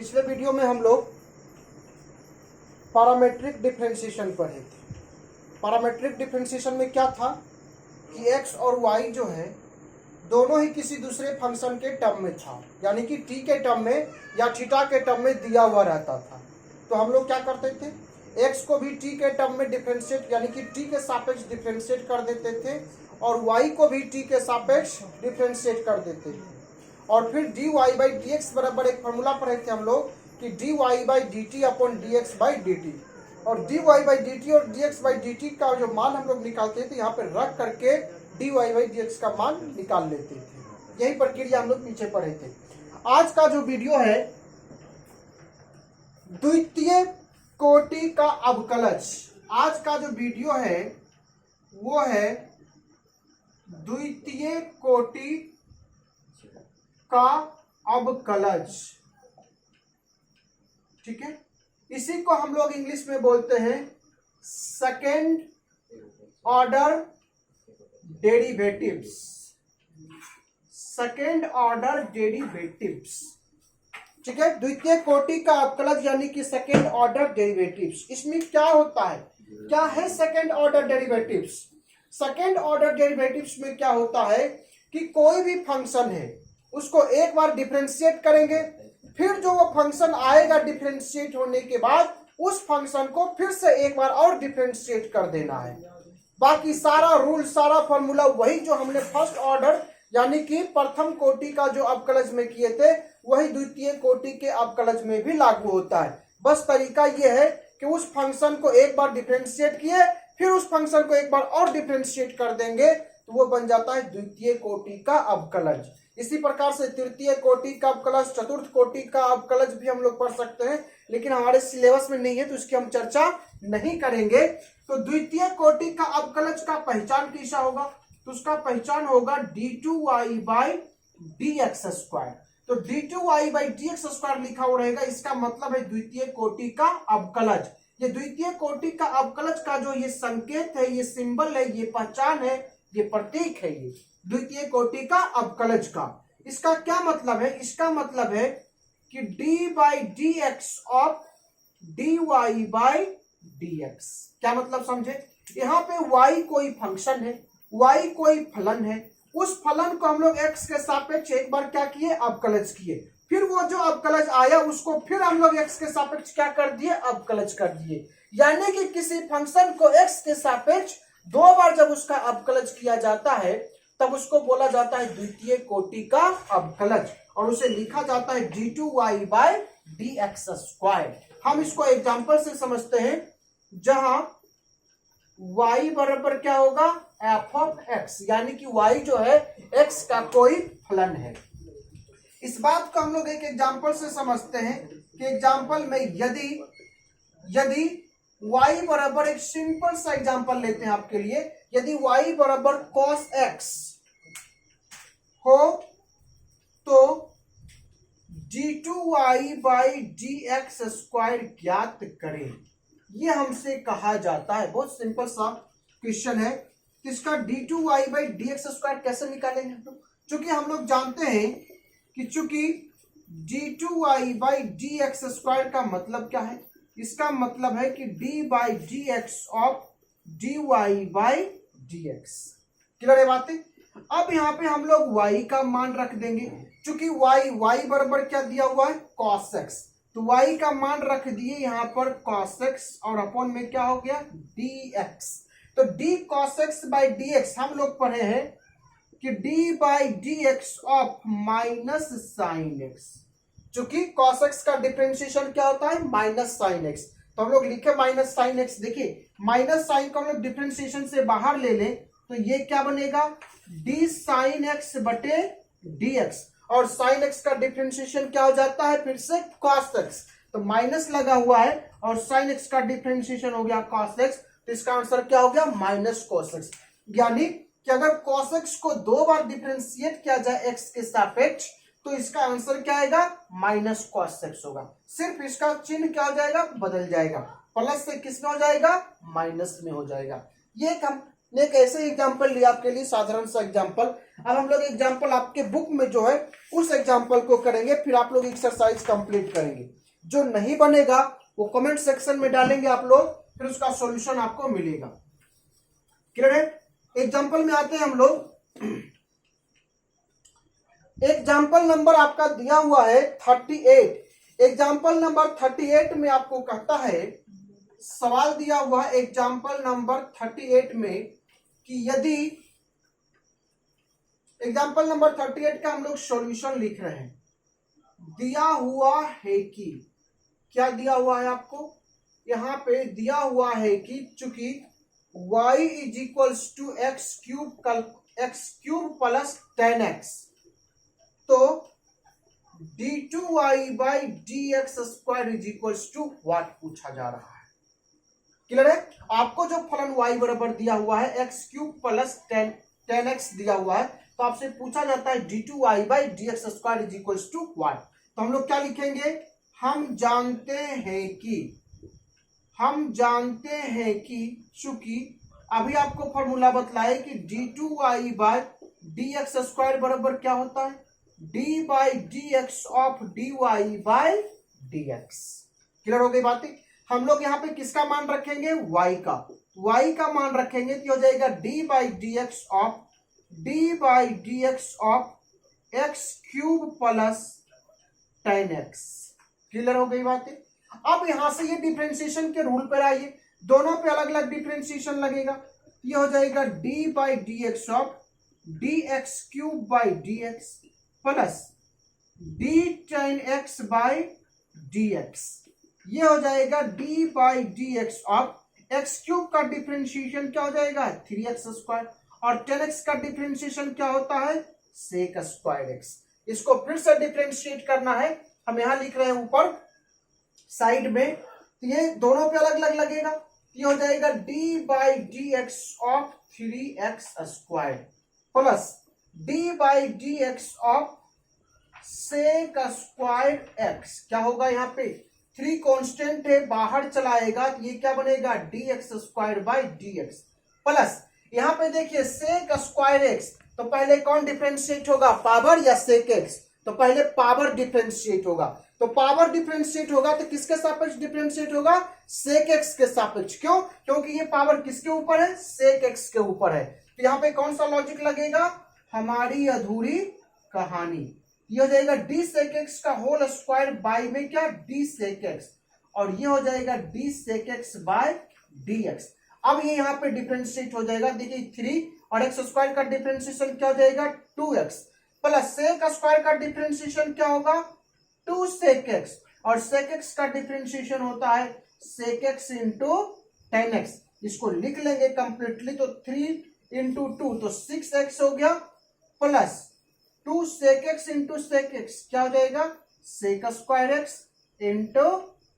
पिछले वीडियो में हम लोग पैरामीट्रिक डिफरेंशिएशन पढ़े थे। पैरामीट्रिक डिफरेंशिएशन में क्या था कि x और y जो है दोनों ही किसी दूसरे फंक्शन के टर्म में था, यानी कि t के टर्म में या थीटा के टर्म में दिया हुआ रहता था। तो हम लोग क्या करते थे, x को भी t के टर्म में डिफरेंशिएट यानी कि t के सापेक्ष डिफरेंशिएट कर देते थे और y को भी t के सापेक्ष डिफरेंशिएट कर देते थे। और फिर dy बाई डी एक्स बराबर एक फॉर्मूला पढ़े थे हम लोग कि dy by D T upon D x by D T, और dy बाई डी टी और dx बाई डी टी का जो मान हम लोग निकालते थे यहाँ पे रख करके dy बाई डी एक्स का मान निकाल लेते थे। यही प्रक्रिया हम लोग पीछे पढ़े थे। आज का जो वीडियो है द्वितीय कोटि का अवकलज, आज का जो वीडियो है वो है द्वितीय कोटि का अवकलज। ठीक है, इसी को हम लोग इंग्लिश में बोलते हैं second order derivatives. Second order derivatives, ठीक है, द्वितीय कोटि का अवकलज यानी कि सेकेंड ऑर्डर डेरिवेटिव्स। इसमें क्या होता है, क्या है second order derivatives? Second order derivatives में क्या होता है कि कोई भी फंक्शन है उसको एक बार डिफरेंशिएट करेंगे, फिर जो वो फंक्शन आएगा डिफरेंशिएट होने के बाद उस फंक्शन को फिर से एक बार और डिफरेंशिएट कर देना है। बाकी सारा रूल, सारा फॉर्मूला वही जो हमने फर्स्ट ऑर्डर यानी कि प्रथम कोटि का जो अवकलज में किए थे वही द्वितीय कोटि के अवकलज में भी लागू होता है। बस तरीका यह है कि उस फंक्शन को एक बार डिफरेंशिएट किए फिर उस फंक्शन को एक बार और डिफरेंशिएट कर देंगे तो वो बन जाता है द्वितीय कोटि का अवकलज। इसी प्रकार से तृतीय कोटि का अवकलज, चतुर्थ कोटि का अवकलज भी हम लोग पढ़ सकते हैं, लेकिन हमारे सिलेबस में नहीं है तो इसकी हम चर्चा नहीं करेंगे। तो द्वितीय कोटि का अवकलज का पहचान कैसा होगा, तो उसका पहचान होगा d2y by D x square. तो d2y by D x square लिखा हुआ रहेगा, इसका मतलब है द्वितीय कोटि का अवकलज। ये द्वितीय कोटि का अवकलज का जो ये संकेत है, ये सिंबल है, ये पहचान है, ये प्रतीक है, ये द्वितीय कोटि का अवकलज का। इसका क्या मतलब है? इसका मतलब है कि d by D x of dy by D x. क्या मतलब समझे? यहाँ पे y कोई फंक्शन है, y कोई फलन है, उस फलन को हम लोग x के सापेक्ष एक बार क्या किए, अवकलज किए, फिर वो जो अवकलज आया उसको फिर हम लोग x के सापेक्ष क्या कर दिए, अवकलज कर दिए। यानी कि किसी फंक्शन को x के सापेक्ष दो बार जब उसका अवकलज किया जाता है तब उसको बोला जाता है द्वितीय कोटि का अवकलज, और उसे लिखा जाता है d2y by D x square. हम इसको एग्जांपल से समझते हैं, जहां y बराबर क्या होगा, f ऑफ x, यानी कि y जो है x का कोई फलन है। इस बात को हम लोग एक एग्जांपल से समझते हैं कि एग्जांपल में यदि y बराबर, एक सिंपल सा एग्जांपल लेते हैं आपके लिए, यदि y बराबर cos x हो तो d2y by D x square ज्ञात करें, ये हमसे कहा जाता है। बहुत सिंपल सा क्वेश्चन है। इसका d2y by D x square कैसे निकालेंगे? चूंकि हम लोग जानते हैं कि चूंकि d2y by D x square का मतलब क्या है, इसका मतलब है कि d by D x of dy by D x. Clear है बातें? अब यहाँ पे हम लोग y का मान रख देंगे, चूंकि y बराबर क्या दिया हुआ है, cos x, तो y का मान रख दिए यहाँ पर cos x और अपॉन में क्या हो गया, dx। तो d cos x by dx हम लोग पढ़े हैं कि d by D x of minus sine x। चूंकि cos x का डिफरेंशिएशन क्या होता है, माइनस साइन x, तो हम लोग लिखे माइनस साइन x। देखिए माइनस साइन को हम लोग डिफरेंशिएशन से बाहर ले लें तो ये क्या बनेगा, d साइन x बटे dx, और साइन x का डिफरेंशिएशन क्या हो जाता है, फिर से cos x, तो माइनस लगा हुआ है और साइन x का डिफरेंशिएशन हो गया cos x, तो इसका आंसर क्या हो गया, माइनस cos x। यानी कि अगर cos x को दो बार डिफरेंशिएट किया जाए x के सापेक्ष तो इसका आंसर क्या आएगा, माइनस cos x होगा। सिर्फ इसका चिन्ह क्या हो जाएगा, बदल जाएगा, प्लस से किस में हो जाएगा, माइनस में हो जाएगा। ये हम एक ऐसे एग्जांपल लिया आपके लिए, साधारण सा एग्जांपल। अब हम लोग एग्जाम्पल आपके बुक में जो है उस एग्जाम्पल को करेंगे, फिर आप लोग एक्सरसाइज कंप्लीट करेंगे। जो नहीं बनेगा वो कमेंट सेक्शन में डालेंगे आप लोग, फिर उसका सॉल्यूशन आपको मिलेगा। क्लियर है? एग्जाम्पल में आते हैं हम लोग। एग्जाम्पल नंबर आपका दिया हुआ है 38। एग्जाम्पल नंबर 38 में आपको कहता है, सवाल दिया हुआ है एग्जाम्पल नंबर 38 में कि यदि, एग्जाम्पल नंबर 38 का हम लोग सॉल्यूशन लिख रहे हैं। दिया हुआ है कि, क्या दिया हुआ है आपको, यहां पे दिया हुआ है कि चूंकि y is equals to X cube plus 10x, तो d2y by dx square is equals to what पूछा जा रहा है। क्लियर है? आपको जो फलन y बराबर दिया हुआ है एक्स क्यूब प्लस 10x दिया हुआ है, तो आपसे पूछा जाता है d2y by dx square is equals to what. तो हम लोग क्या लिखेंगे, हम जानते हैं कि चूंकि अभी आपको फॉर्मूला बतलाए कि d2y बाई dx स्क्वायर बराबर क्या होता है, d by dx of dy by dx। Clear हो गई बातें? हम लोग यहाँ पे किसका मान रखेंगे, y का मान रखेंगे, तो हो जाएगा d by dx of x cube plus 10x। Clear हो गई बातें? अब यहां से ये डिफरेंशिएशन के रूल पर आइए, दोनों पे अलग अलग डिफरेंशिएशन लगेगा। ये हो जाएगा d by dx of dx cube by dx plus d tan x by dx। ये हो जाएगा d by dx of x cube का डिफरेंशिएशन क्या हो जाएगा 3x स्क्वायर, और 10x का डिफरेंशिएशन क्या होता है sec स्क्वायर x। इसको फिर से डिफरेंशिएट करना है, हम यहां लिख रहे हैं ऊपर साइड में, तो ये दोनों पे अलग अलग लगेगा। ये हो जाएगा d by dx of 3x square plus d by dx of sec square x। क्या होगा, यहाँ पे 3 कांस्टेंट है, बाहर चलाएगा तो ये क्या बनेगा dx square by dx plus यहाँ पे देखिए sec स्क्वायर x, तो पहले कौन डिफरेंशिएट होगा, पावर या sec x, तो पहले पावर डिफरेंशिएट होगा। तो पावर डिफरेंशिएट होगा तो किसके सापेक्ष डिफरेंशिएट होगा, sec x के सापेक्ष। क्यों? क्योंकि ये पावर किसके ऊपर है, sec x के ऊपर है। तो यहाँ पे कौन सा लॉजिक लगेगा, हमारी अधूरी कहानी। ये हो जाएगा d sec x का होल स्क्वायर बाई में क्या d sec x, और ये हो जाएगा d sec x by dx। अब ये यहाँ पे डिफरेंशिएट हो जाएगा, देखिए 3 और x स्क्वायर का डिफरेंशिएशन क्या हो जाएगा 2x प्लस sec स्क्वायर का डिफरेंशिएशन क्या होगा 2 sec x, और sec x का डिफरेंशिएशन होता है sec x इंटू 10x। इसको लिख लेंगे कंप्लीटली, तो 3 इंटू 2 तो 6x हो गया, plus 2 sec x into sec x क्या हो जाएगा sec square x into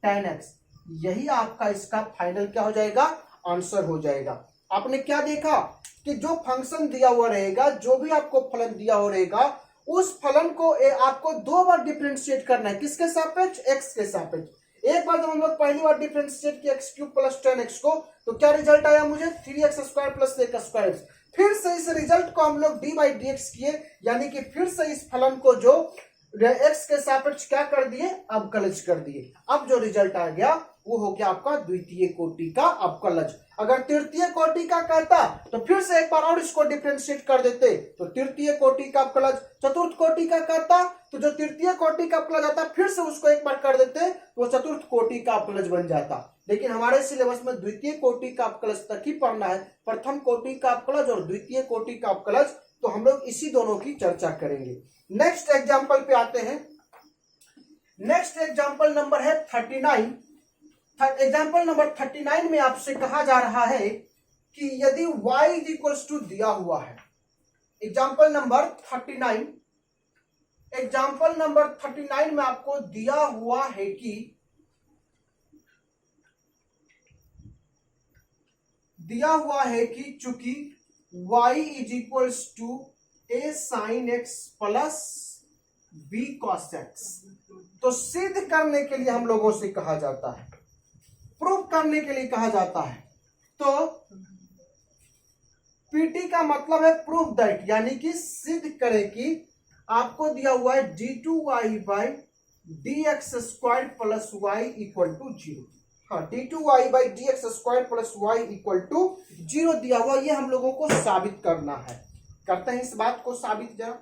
10x। यही आपका इसका फाइनल क्या हो जाएगा, आंसर हो जाएगा। आपने क्या देखा कि जो फंक्शन दिया हुआ रहेगा, जो भी आपको फलन दिया हुआ रहेगा, उस फलन को आपको 2 बार डिफरेंशिएट करना है, किसके सापेक्ष, x के सापेक्ष। एक बार जब हम लोग पहली बार डिफरेंशिएट किया x क्यूब प्लस 10x को, तो क्या रिजल्ट आया मुझे 3x square plus sec square. फिर से इस रिजल्ट को हम लोग d बाई dx किए, यानी कि फिर से इस फलन को जो x के सापेक्ष क्या कर दिए, अवकलज कर दिए। अब जो रिजल्ट आ गया वो हो गया आपका द्वितीय कोटि का अवकलज। अगर तृतीय कोटि का कहता तो फिर से एक बार और इसको डिफरेंशिएट कर देते, तो तृतीय कोटि का अवकलज। चतुर्थ कोटि का कहता तो जो तृतीय कोटि का अवकलज आता फिर से उसको एक बार कर देते, तो वो चतुर्थ कोटि का अवकलज बन जाता। लेकिन हमारे सिलेबस में द्वितीय कोटि का अवकलज तक ही पढ़ना है, प्रथम कोटि का अवकलज और द्वितीय कोटि का अवकलज, तो हम लोग इसी दोनों की चर्चा करेंगे। नेक्स्ट एग्जाम्पल पे आते हैं। नेक्स्ट एग्जाम्पल नंबर है 39। एग्जाम्पल नंबर 39 में आपसे कहा जा रहा है कि यदि y इज इक्वल्स टू दिया हुआ है, एग्जाम्पल नंबर 39, एग्जाम्पल नंबर 39 में आपको दिया हुआ है कि चूंकि y is equals to a sin x plus b cos x, तो सिद्ध करने के लिए हम लोगों से कहा जाता है, प्रूफ करने के लिए कहा जाता है। तो पीटी का मतलब है प्रूफ दैट, यानी कि सिद्ध करें कि आपको दिया हुआ है d2y by D x square plus Y equal to zero. हाँ, d2y by D x square plus Y equal to zero दिया हुआ, ये हम लोगों को साबित करना है। करते हैं इस बात को साबित जरा।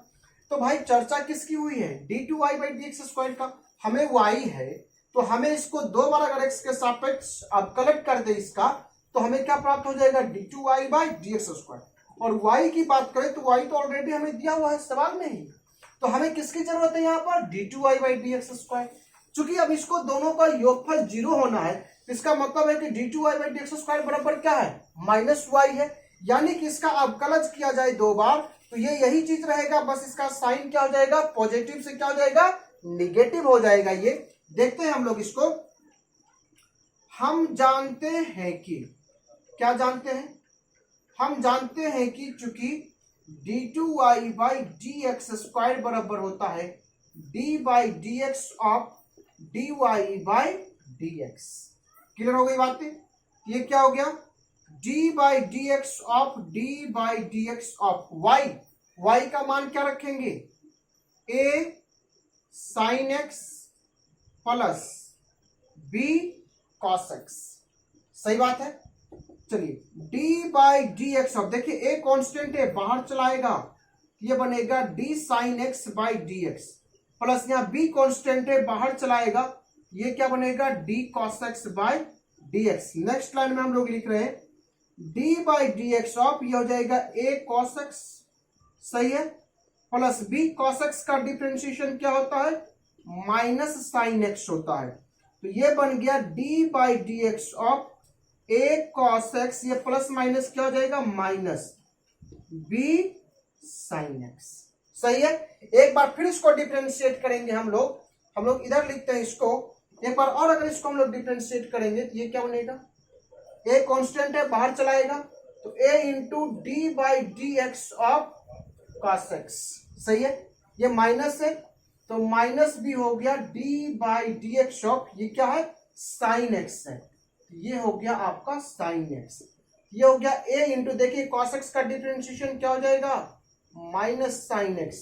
तो भाई चर्चा किसकी हुई है, d2y by D x square का। हमें y है तो हमें इसको दो बार अगर x के सापेक्ष आप कलेक्ट कर दे इसका, तो हमें क्या प्राप्त हो जाएगा, d2y by D x square. और y की बात करें तो y तो ऑलरेडी हमें दिया हुआ है सवाल में ही, तो हमें किसकी जरूरत है यहाँ पर, d2y by D x square. चूंकि अब इसको दोनों का योगफल जीरो होना है, इसका मतलब है कि d2y by D x square बराबर क्या है, माइनस y है। यानी कि इसका अवकलज किया जाए दो बार तो ये यही चीज रहेगा, बस इसका साइन क्या हो जाएगा, पॉजिटिव से क्या हो जाएगा, निगेटिव हो जाएगा। ये देखते हैं हम लोग इसको। हम जानते हैं कि, क्या जानते हैं, हम जानते हैं कि चूंकि d2y by D x square बराबर होता है d by D x of dy by dx। Clear हो गई बातें। ये क्या हो गया, d by D x of d by D x of y। y का मान क्या रखेंगे, a sine x plus b cos x। सही बात है। चलिए d by D x of, देखिए a कांस्टेंट है बाहर चलाएगा, ये बनेगा d sine x by D x, plus यहाँ b कांस्टेंट है बाहर चलाएगा, ये क्या बनेगा, d cos x by D x. Next line में हम लोग लिख रहे हैं d by D x of, ये हो जाएगा a कॉस x, सही है, प्लस b कॉस x का डिफरेंशिएशन क्या होता है, माइनस साइन x होता है। तो ये बन गया d by D x of a cos x, ये प्लस माइनस क्या हो जाएगा, माइनस b साइन x। सही है। एक बार फिर इसको डिफरेंशिएट करेंगे हम लोग इधर लिखते हैं इसको एक बार और, अगर इसको हम लोग डिफरेंशिएट करेंगे तो ये क्या बनेगा, a कांस्टेंट है बाहर चलाएगा, तो a into D by D x of cos x। सही है, ये माइनस है तो माइनस भी हो गया d by D x of, ये क्या है, साइन x है, ये हो गया आपका साइन x। ये हो गया a इंटू, देखिए कॉस x का डिफरेंशिएशन क्या हो जाएगा, minus sine x,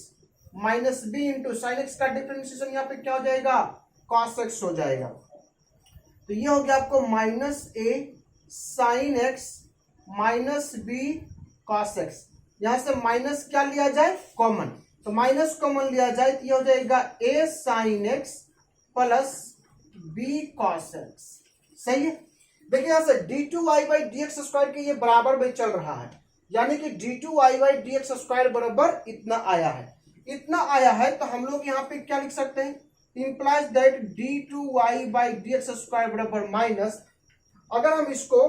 minus b into sine x का डिफरेंशिएशन यहाँ पे क्या हो जाएगा, कॉस x हो जाएगा। तो ये हो गया आपको minus a sine x minus b cos x। यहां से माइनस क्या लिया जाए, कॉमन, तो माइनस कॉमन लिया जाए तो ये हो जाएगा a sine x plus b cos x। सही है। देखिए यहां से d2y by D x square के ये बराबर में चल रहा है, यानी कि d2y by D x square बराबर इतना आया है, इतना आया है। तो हम लोग यहाँ पे क्या लिख सकते हैं, implies that d2y by D x square बराबर माइनस, अगर हम इसको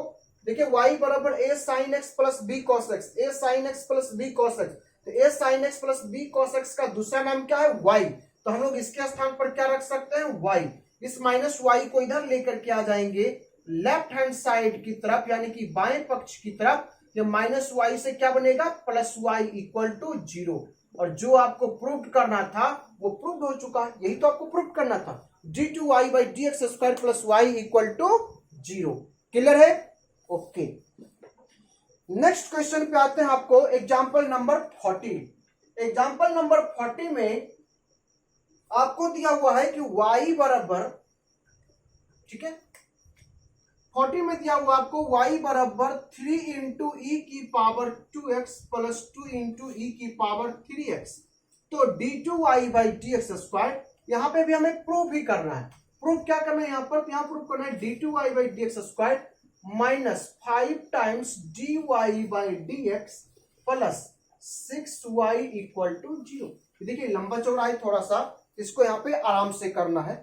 देखिए y बराबर a sine x plus b cos x, a sine x plus b cos x, तो a sine x plus b cos x का दूसरा नाम क्या है, y। तो हम लोग इसके स्थान पर क्या रख सकते हैं, y। इस माइनस y को इधर लेकर के आ जाएंगे लेफ्ट हैंड साइड की तरफ, यानी कि बाएं पक्ष की तरफ। ये माइनस y से क्या बनेगा, plus y equal to zero. और जो आपको प्रूव करना था वो प्रूव हो चुका है, यही तो आपको प्रूव करना था, d2y by D x square plus Y equal to zero. Clear है, ओके। नेक्स्ट क्वेश्चन पे आते हैं आपको, एग्जाम्पल नंबर 40। एग्जाम्पल नंबर 40 में आपको दिया हुआ है कि y बराबर, ठीक है, 40 में दिया हुआ आपको y बराबर 3 इंटू ई की power 2x plus 2 into e की पावर 3x। तो d2y by D x square, यहां पे भी हमें प्रूफ ही करना है। प्रूफ क्या करना है यहाँ पर, यहाँ प्रूफ करना है d2y by D x square minus 5 times dy by D x plus 6y equal to 0। देखिए लंबा चौड़ा है थोड़ा सा, इसको यहाँ पे आराम से करना है,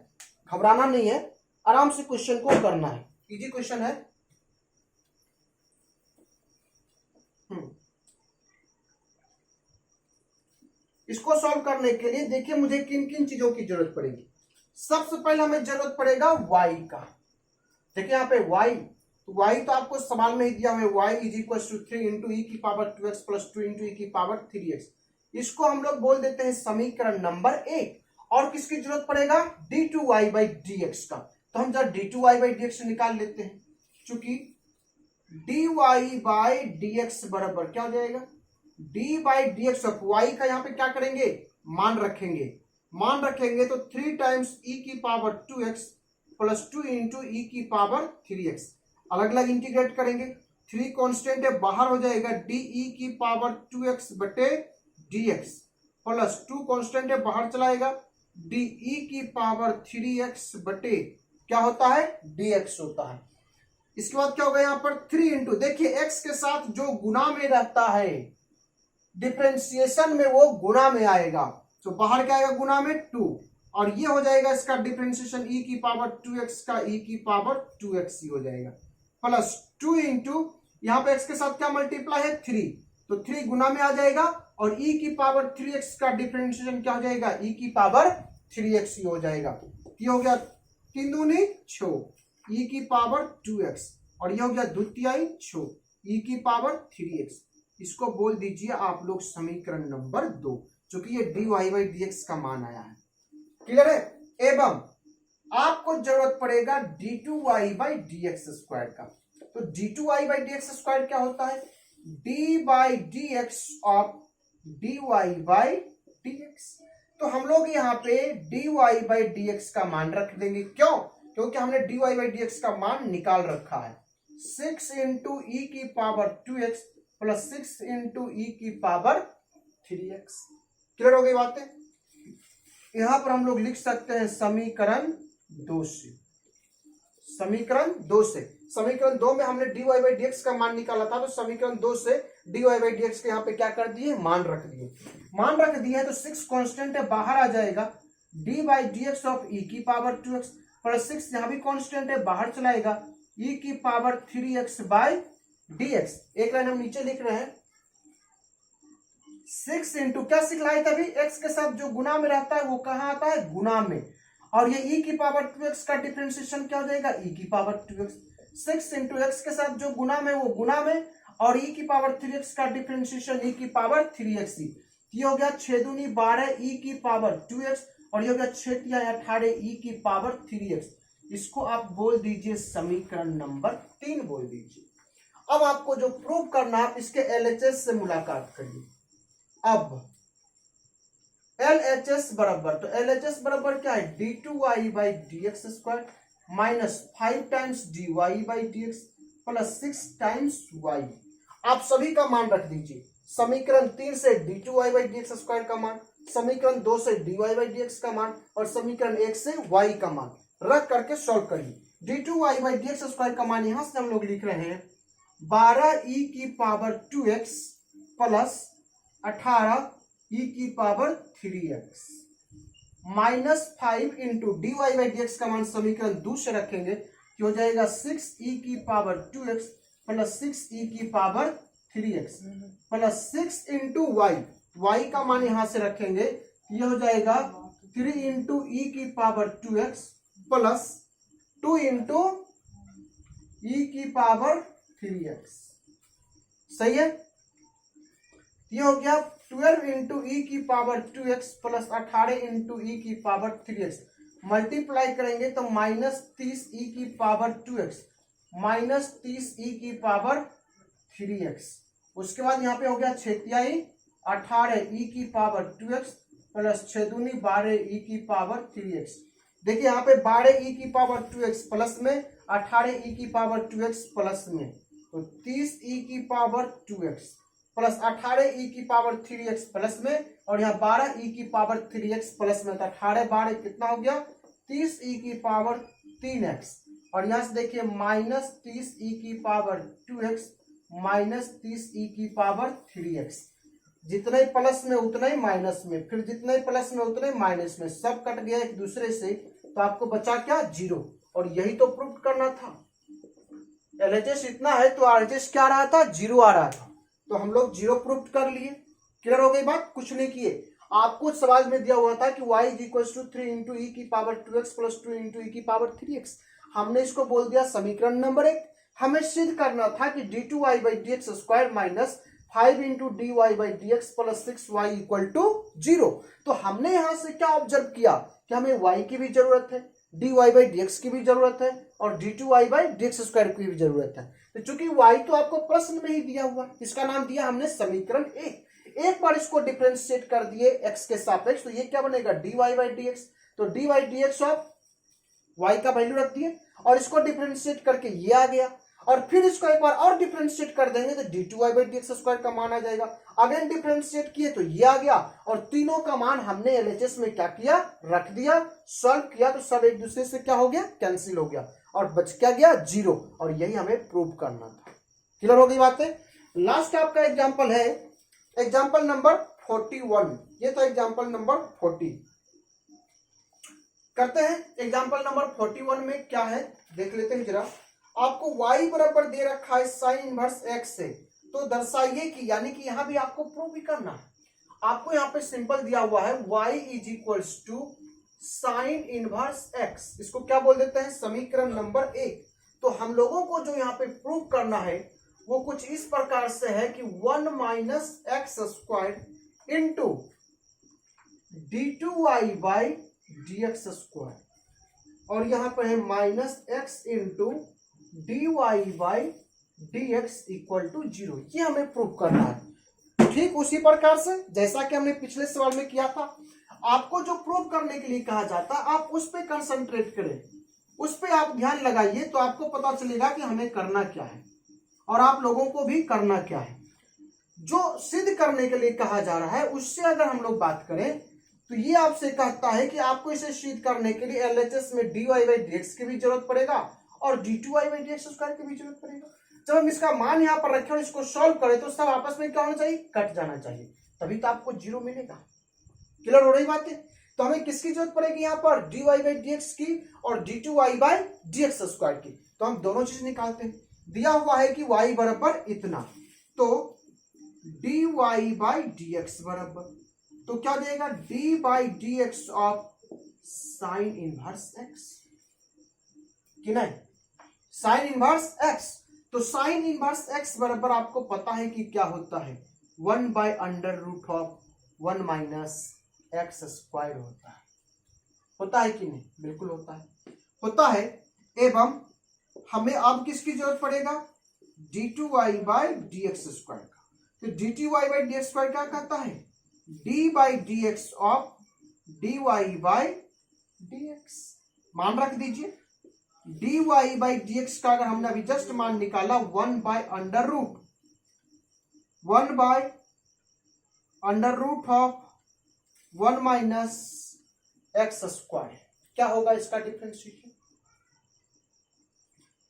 घबराना नहीं है, आराम से क्वेश्चन को करना है, इजी क्वेश्चन है। इसको सॉल्व करने के लिए देखिए मुझे किन किन चीजों की जरूरत पड़ेगी। सबसे पहले हमें जरूरत पड़ेगा y का। देखिए यहाँ पे y, तो y तो आपको सवाल में ही दिया हुआ है, y is equal to 3 into e की power 2x plus 2 into e की पावर 3x। इसको हम लोग बोल देते हैं समीकरण नंबर 1। और किसकी जरूरत पड़ेगा, d2y बाई dx का। तो हम जरा d2y बाई dx निकाल लेते हैं, चूंकि d y by D x बराबर क्या हो जाएगा, d by D x of y का यहाँ पे क्या करेंगे, मान रखेंगे। मान रखेंगे तो 3 टाइम्स ई की power 2x plus 2 into e की पावर 3x। अलग अलग इंटीग्रेट करेंगे, 3 कांस्टेंट है बाहर हो जाएगा, डी ई की पावर 2x बटे dx प्लस 2 कांस्टेंट है बाहर चलाएगा, डी ई की पावर 3x बटे क्या होता है, dx होता है। इसके बाद क्या होगा यहाँ पर 3 इंटू, देखिए x के साथ जो गुना में रहता है डिफरेंशिएशन में वो गुना में आएगा, तो बाहर क्या आएगा गुना में 2, और ये हो जाएगा इसका डिफरेंशिएशन e की पावर 2x का e की पावर 2x ही हो जाएगा, प्लस 2 इंटू यहाँ पे x के साथ क्या मल्टीप्लाई है 3, तो 3 गुना में आ जाएगा, और e की पावर 3x का डिफरेंशिएशन क्या हो जाएगा, e की पावर 3x ही हो जाएगा। ये हो गया 3 दूनी 6 e की पावर 2x, और ये हो गया द्वितीय 6 e की पावर 3x। इसको बोल दीजिए आप लोग समीकरण नंबर 2, जो कि ये dy बाई dx का मान आया है। क्लियर है। एवं आपको जरूरत पड़ेगा d2y बाई dx स्क्वायर का, तो d2y बाई dx स्क्वायर क्या होता है, d by dx of dy by dx। तो हम लोग यहाँ पे dy बाई dx का मान रख देंगे, क्यों, क्योंकि हमने dy बाई dx का मान निकाल रखा है, 6 इंटू ई की power 2x plus 6 into e की पावर 3x। क्लियर हो गई बातें। यहां पर हम लोग लिख सकते हैं समीकरण 2 से, समीकरण 2 से, समीकरण 2 में हमने dy बाई dx का मान निकाला था, तो समीकरण 2 से dy बाई dx के यहाँ पे क्या कर दिए, मान रख दिए। मान रख दिए तो 6 कांस्टेंट है बाहर आ जाएगा, d by dx of e की पावर 2x प्लस 6 यहाँ भी कांस्टेंट है बाहर चलाएगा, e की पावर 3x बाई dx। एक लाइन हम नीचे लिख रहे हैं, 6 इंटू क्या सिखलाई था अभी, x के साथ जो गुना में रहता है वो कहाँ आता है, गुना में, और ये e की पावर 2x का डिफरेंशिएशन क्या हो जाएगा, e की पावर 2x। 6 इंटू एक्स के साथ जो गुना में वो गुना में, और e की पावर 3x का डिफरेंशिएशन e की पावर 3x ही। ये हो गया 6 दूनी 12 e की पावर 2x, और ये हो गया 6 तिया 18 e की पावर 3x। इसको आप बोल दीजिए समीकरण नंबर 3 बोल दीजिए। अब आपको जो प्रूव करना है इसके LHS से मुलाकात करिए। अब LHS बराबर, तो LHS बराबर क्या है, d2y by dx square minus 5 times dy by dx plus 6 times y। आप सभी का मान रख दीजिए, समीकरण 3 से d2y बाई dx स्क्वायर का मान, समीकरण 2 से dy बाई dx का मान, और समीकरण 1 से y का मान रख करके सॉल्व करिए। d2y बाई dx स्क्वायर का मान यहां से हम लोग लिख रहे हैं 12 e की पावर 2x प्लस 18 e की power 3x minus 5 into d y by D x का मान समीकरण 2 से रखेंगे कि हो जाएगा 6 e की पावर 2x प्लस 6 e की power 3x plus 6 into y का मान यहां से रखेंगे, ये हो जाएगा 3 इंटू ई की power 2x plus 2 into e की पावर 3x। सही है। ये हो गया 12 इंटू ई की power 2x plus 18 into e की पावर 3x। मल्टीप्लाई करेंगे तो माइनस 30 ई की पावर 2x माइनस 30 ई की पावर 3x। उसके बाद यहाँ पे हो गया 6 तिहाई 18 ई की पावर 2x प्लस 6 दूनी 12 ई की पावर 3x। देखिए यहाँ पे 12 ई की पावर 2x प्लस में 18 ई की पावर 2x प्लस में, तो 30 ई की पावर 2x प्लस 18 ई की पावर 3x प्लस में, और यहाँ 12 ई की पावर 3x प्लस में, तो 18 12 कितना हो गया 30 ई की पावर 3x, और यहाँ से देखिए माइनस 30 ई की पावर 2x माइनस 30 ई की पावर 3x। जितना ही प्लस में उतना ही माइनस में, फिर जितना ही प्लस में उतना ही माइनस में, सब कट गया एक दूसरे से, तो आपको बचा क्या 0। और यही तो प्रूव करना था। LHS इतना है तो RHS क्या आ रहा था 0 आ रहा था, तो हम लोग 0 प्रूव कर लिए। क्लियर हो गई बात, कुछ नहीं किए। आपको सवाल में दिया हुआ था कि y is equal to 3 into e की power 2x plus 2 into e की पावर 3x। हमने इसको बोल दिया समीकरण नंबर 1। हमें सिद्ध करना था कि d2y by dx square minus 5 into dy by dx plus 6y equal to 0। तो हमने यहां से क्या ऑब्जर्व किया कि हमें y की भी जरूरत है, dy बाई dx की भी जरूरत है और d2y बाई dx स्क्वायर की भी जरूरत है। तो चूंकि y तो आपको प्रश्न में ही दिया हुआ, इसका नाम दिया हमने समीकरण एक बार इसको डिफरेंशिएट कर दिए x के सापेक्ष, तो ये क्या बनेगा dy बाई dx। तो dy by dx of y का वैल्यू रख दिए और इसको डिफरेंशिएट करके ये आ गया, और फिर इसको एक बार और डिफरेंशिएट कर देंगे तो d2y बाई dx स्क्वायर का मान आ जाएगा। अगेन डिफरेंशिएट किए तो ये आ गया, और तीनों का मान हमने एलएचएस में क्या किया, रख दिया, सॉल्व किया, तो सब एक दूसरे से क्या हो गया, कैंसिल हो गया, और बच क्या गया 0, और यही हमें प्रूव करना था। क्लियर हो गई बातें। लास्ट आपका एग्जाम्पल है एग्जाम्पल नंबर 41, ये तो एग्जाम्पल नंबर 40 करते हैं। एग्जाम्पल नंबर 41 में क्या है देख लेते हैं जरा। आपको y बराबर दे रखा है साइन इनवर्स x से, तो दर्शाइए कि, यानी कि यहां भी आपको प्रूव भी करना है। आपको यहां पे सिंपल दिया हुआ है y is equals to sine inverse x, इसको क्या बोल देते हैं, समीकरण नंबर 1। तो हम लोगों को जो यहाँ पे प्रूव करना है वो कुछ इस प्रकार से है कि 1 minus x square into d2y by dx square, और यहां पर है minus x into dy by dx equal to 0। ये हमें प्रूव करना है। ठीक उसी प्रकार से जैसा कि हमने पिछले सवाल में किया था, आपको जो प्रूव करने के लिए कहा जाता है आप उस पे कंसंट्रेट करें, उस पे आप ध्यान लगाइए, तो आपको पता चलेगा कि हमें करना क्या है और आप लोगों को भी करना क्या है। जो सिद्ध करने के लिए कहा जा रहा है उससे अगर हम लोग बात करें तो ये आपसे कहता है कि आपको इसे सिद्ध करने के लिए एलएचएस में dy बाई dx की भी जरूरत पड़ेगा और d2y बाई dx स्क्वायर की भी जरूरत पड़ेगा। जब हम इसका मान यहाँ पर रखें और इसको सॉल्व करें तो सब आपस में क्या होना चाहिए, कट जाना चाहिए, तभी तो आपको 0 मिलेगा। क्लियर हो रही बात है। तो हमें किसकी जरूरत पड़ेगी यहाँ पर, dy बाई dx की और d2y बाई dx स्क्वायर की। तो हम दोनों चीज निकालते हैं। दिया हुआ है कि y बराबर इतना, तो dy बाई dx बराबर, तो क्या देगा d by dx of sine inverse x, कि नहीं, साइन इनवर्स x। तो साइन इनवर्स x बराबर आपको पता है कि क्या होता है, 1 by under root of 1 minus x square होता है कि नहीं, बिल्कुल होता है। एवं हमें अब किसकी जरूरत पड़ेगा, d2y बाई dx स्क्वायर का। तो d2y बाई dx स्क्वायर क्या कहता है, d by dx of dy by dx, मान रख दीजिए। dy बाई dx का अगर हमने अभी जस्ट मान निकाला 1 by under root of 1 minus x square, क्या होगा इसका differentiation,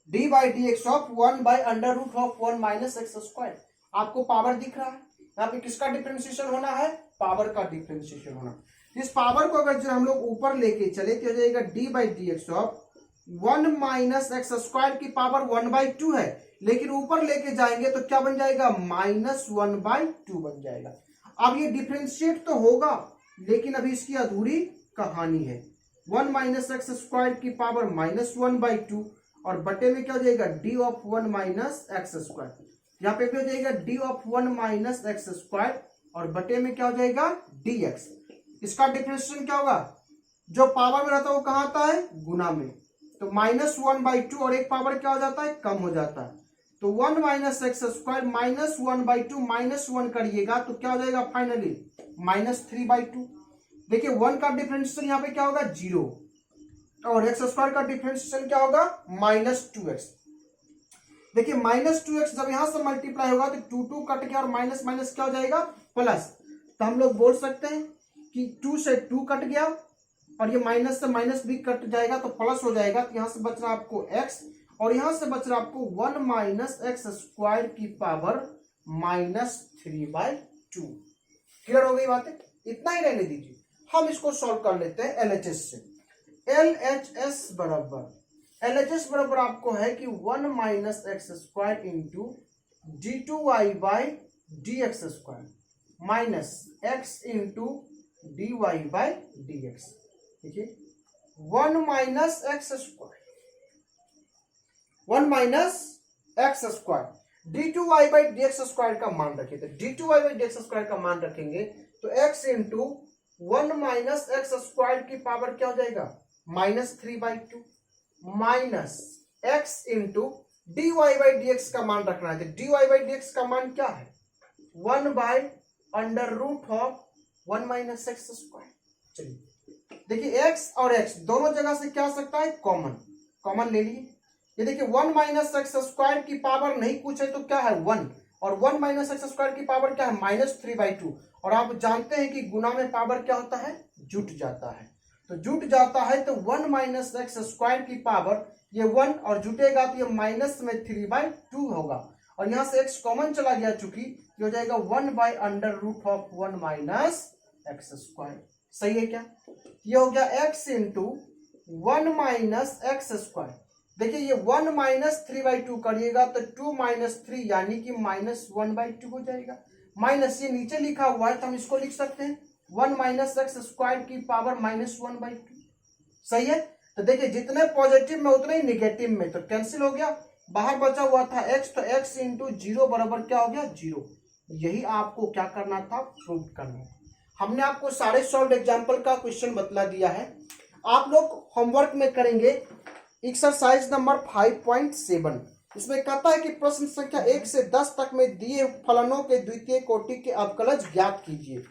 d by dx of 1 by under root of 1 minus x square. आपको पावर दिख रहा है, यहाँ पे किसका डिफरेंशिएशन होना है, पावर का डिफरेंशिएशन होना। इस पावर को अगर जो हम लोग ऊपर लेके चले तो हो जाएगा d by dx of 1 minus x square की पावर 1/2 है, लेकिन ऊपर लेके जाएंगे तो क्या बन जाएगा, -1/2 बन जाएगा। अब ये डिफरेंशिएट तो होगा लेकिन अभी इसकी अधूरी कहानी है। 1 माइनस एक्स स्क्वायर की पावर -1/2 और बटे में क्या हो जाएगा, d of 1 minus x square, यहाँ पे भी हो जाएगा d of 1 minus x square और बटे में क्या हो जाएगा dx। इसका डिफरेंशिएशन क्या होगा, जो पावर में रहता है वो कहाँ आता है, गुना में, तो -1/2 और एक पावर क्या हो जाता है, कम हो जाता है। तो 1 माइनस एक्स स्क्वायर -1/2 -1 करिएगा तो क्या हो जाएगा फाइनली -3/2। देखिए 1 का डिफरेंशिएशन यहाँ पे क्या होगा 0 और एक्स स्क्वायर का डिफरेंशिएशन क्या होगा -2x। देखिए -2x जब यहां से मल्टीप्लाई होगा तो 2 कट गया और माइनस माइनस क्या हो जाएगा प्लस। तो हम लोग बोल सकते हैं कि 2 से 2 कट गया और ये माइनस से माइनस भी कट जाएगा तो प्लस हो जाएगा। तो यहां से बच रहा आपको x और यहां से बच रहा आपको 1 माइनस एक्स स्क्वायर की पावर -3/2। क्लियर हो गई बातें, इतना ही रहने दीजिए। हम इसको सॉल्व कर लेते हैं एलएचएस से। एलएचएस बराबर आपको है कि 1 minus x square into d2y by dx square minus x into dy by dx। देखिए 1 minus x square d2y by dx square का मान रखिए। तो d2y बाई dx स्क्वायर का मान रखेंगे तो x into 1 minus x square की पावर क्या हो जाएगा, -3/2 minus x into dy by D x का मान रखना है। तो dy बाई डी एक्स का मान क्या है, 1/√1 माइनस एक्स स्क्वायर। चलिए देखिए x और x दोनों जगह से क्या आ सकता है, कॉमन ले लिए। ये देखिए 1 माइनस एक्स स्क्वायर की पावर नहीं कुछ है तो क्या है 1, और 1 माइनस एक्स स्क्वायर की पावर क्या है -3/2। और आप जानते हैं कि गुना में पावर क्या होता है, जुट जाता है। तो जुट जाता है तो 1 माइनस एक्स स्क्वायर की पावर ये 1 और जुटेगा तो ये माइनस में 3/2 होगा। और यहां से x कॉमन चला गया, चूंकि ये हो जाएगा 1/√1 माइनस एक्स स्क्वायर। सही है क्या, ये हो गया x into 1 minus x square. देखिए ये 1 माइनस 3/2 करिएगा तो 2 माइनस 3 यानी कि -1/2 हो जाएगा। माइनस ये नीचे लिखा हुआ है तो हम इसको लिख सकते हैं 1 माइनस एक्स स्क्वायर की पावर -1/2। सही है। तो देखिए जितने पॉजिटिव में उतने ही निगेटिव में, तो कैंसिल हो गया, बाहर बचा हुआ था x, तो x इंटू 0 बराबर क्या हो गया 0। यही आपको क्या करना था, प्रूव करना था। हमने आपको सारे सॉल्व एग्जाम्पल का क्वेश्चन बतला दिया है। आप लोग होमवर्क में करेंगे एक्सरसाइज नंबर 5.7। इसमें कहता है कि प्रश्न संख्या 1 से 10 तक में दिए फलनों के द्वितीय कोटि के अवकलज ज्ञात कीजिए।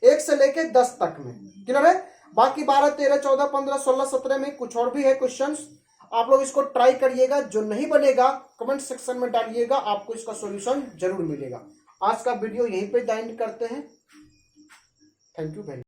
1 से लेके 10 तक में, क्लियर है। बाकी 12, 13, 14, 15, 16, 17 में कुछ और भी है क्वेश्चंस। आप लोग इसको ट्राई करिएगा, जो नहीं बनेगा कमेंट सेक्शन में डालिएगा, आपको इसका सॉल्यूशन जरूर मिलेगा। आज का वीडियो यहीं पे एंड करते हैं। Thank you very much.